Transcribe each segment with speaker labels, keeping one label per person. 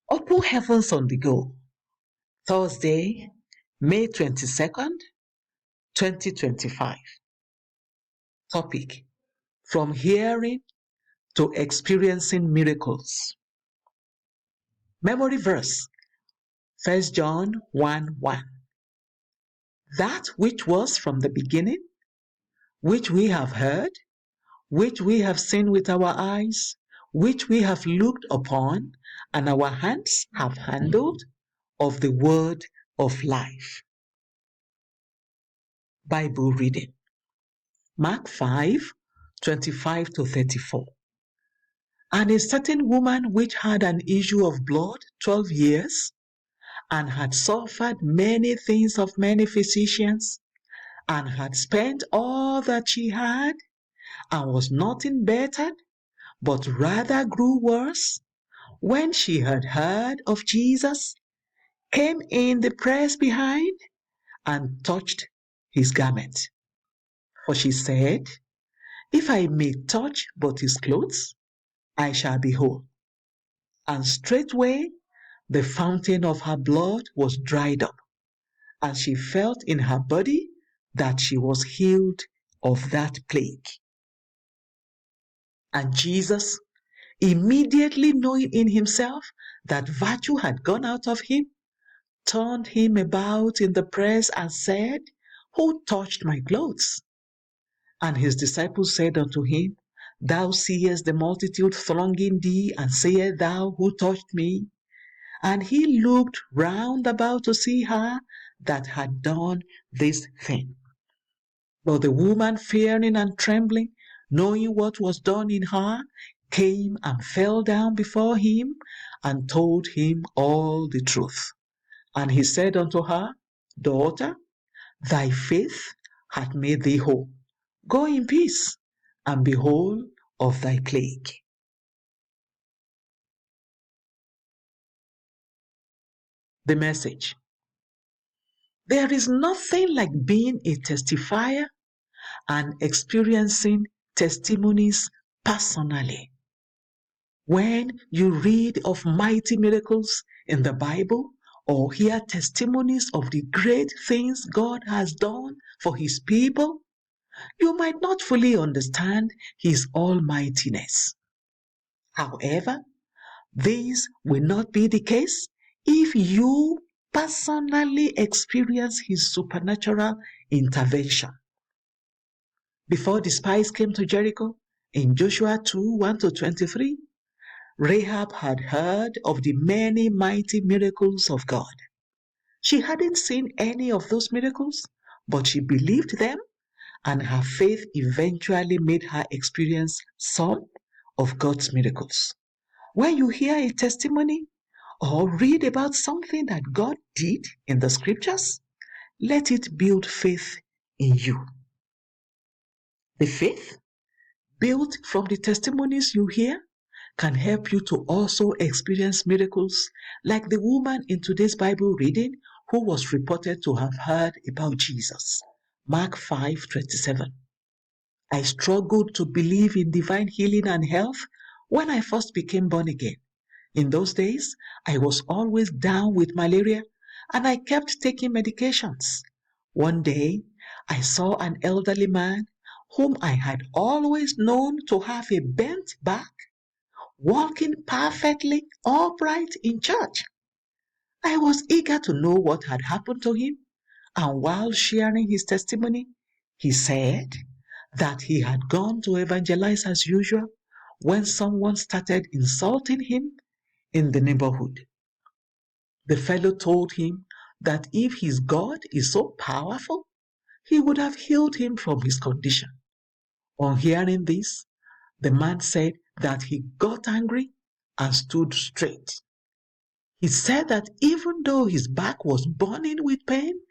Speaker 1: Open Heavens on the Go, Thursday, May 22nd, 2025. Topic: From hearing to experiencing miracles. Memory verse: 1 John 1:1. That which was from the beginning, which we have heard, which we have seen with our eyes, which we have looked upon, and our hands have handled, of the word of life. Bible reading: Mark 5:25-34. And a certain woman which had an issue of blood 12 years, and had suffered many things of many physicians, and had spent all that she had, and was nothing bettered, but rather grew worse, when she had heard of Jesus, came in the press behind, and touched his garment. For she said, If I may touch but his clothes, I shall be whole. And straightway the fountain of her blood was dried up, and she felt in her body that she was healed of that plague. And Jesus, immediately knowing in himself that virtue had gone out of him, turned him about in the press and said, Who touched my clothes? And his disciples said unto him, Thou seest the multitude thronging thee, and sayest thou, Who touched me? And he looked round about to see her that had done this thing. But the woman, fearing and trembling, knowing what was done in her, came and fell down before him, and told him all the truth. And he said unto her, Daughter, thy faith hath made thee whole. Go in peace, and be whole of thy plague. The message: there is nothing like being a testifier and experiencing testimonies personally. When you read of mighty miracles in the Bible, or hear testimonies of the great things God has done for his people, you might not fully understand his almightiness. However, this will not be the case if you personally experience his supernatural intervention. Before the spies came to Jericho, in Joshua 2:1-23, Rahab had heard of the many mighty miracles of God. She hadn't seen any of those miracles, but she believed them, and her faith eventually made her experience some of God's miracles. When you hear a testimony or read about something that God did in the scriptures, let it build faith in you. The faith built from the testimonies you hear can help you to also experience miracles like the woman in today's Bible reading who was reported to have heard about Jesus. Mark 5:27. I struggled to believe in divine healing and health when I first became born again. In those days, I was always down with malaria, and I kept taking medications. One day, I saw an elderly man whom I had always known to have a bent back, walking perfectly upright in church. I was eager to know what had happened to him, and while sharing his testimony, he said that he had gone to evangelize as usual when someone started insulting him in the neighborhood. The fellow told him that if his God is so powerful, he would have healed him from his condition. On hearing this, the man said that he got angry and stood straight. He said that even though his back was burning with pain,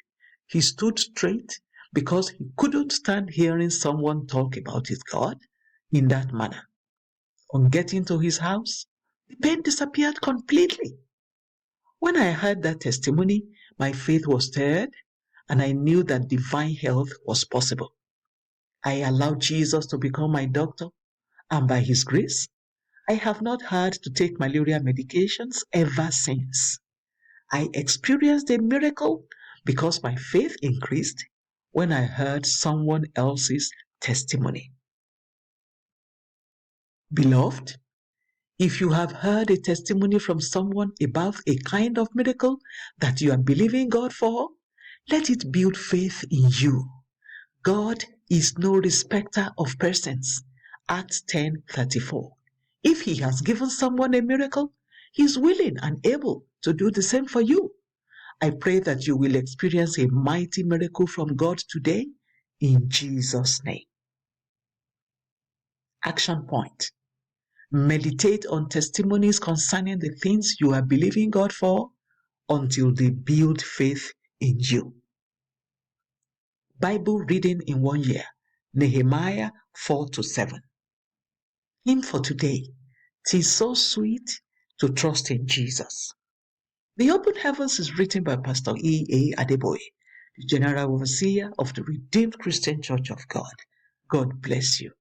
Speaker 1: he stood straight because he couldn't stand hearing someone talk about his God in that manner. On getting to his house, the pain disappeared completely. When I heard that testimony, my faith was stirred, and I knew that divine health was possible. I allowed Jesus to become my doctor, and by his grace, I have not had to take malaria medications ever since. I experienced a miracle because my faith increased when I heard someone else's testimony. Beloved, if you have heard a testimony from someone about a kind of miracle that you are believing God for, let it build faith in you. God is no respecter of persons. Acts 10:34. If he has given someone a miracle, he is willing and able to do the same for you. I pray that you will experience a mighty miracle from God today in Jesus' name. Action point. Meditate on testimonies concerning the things you are believing God for until they build faith in you. Bible reading in 1 year, Nehemiah 4-7. Hymn for today. "'Tis so sweet to trust in Jesus." The Open Heavens is written by Pastor E.A. Adeboye, the General Overseer of the Redeemed Christian Church of God. God bless you.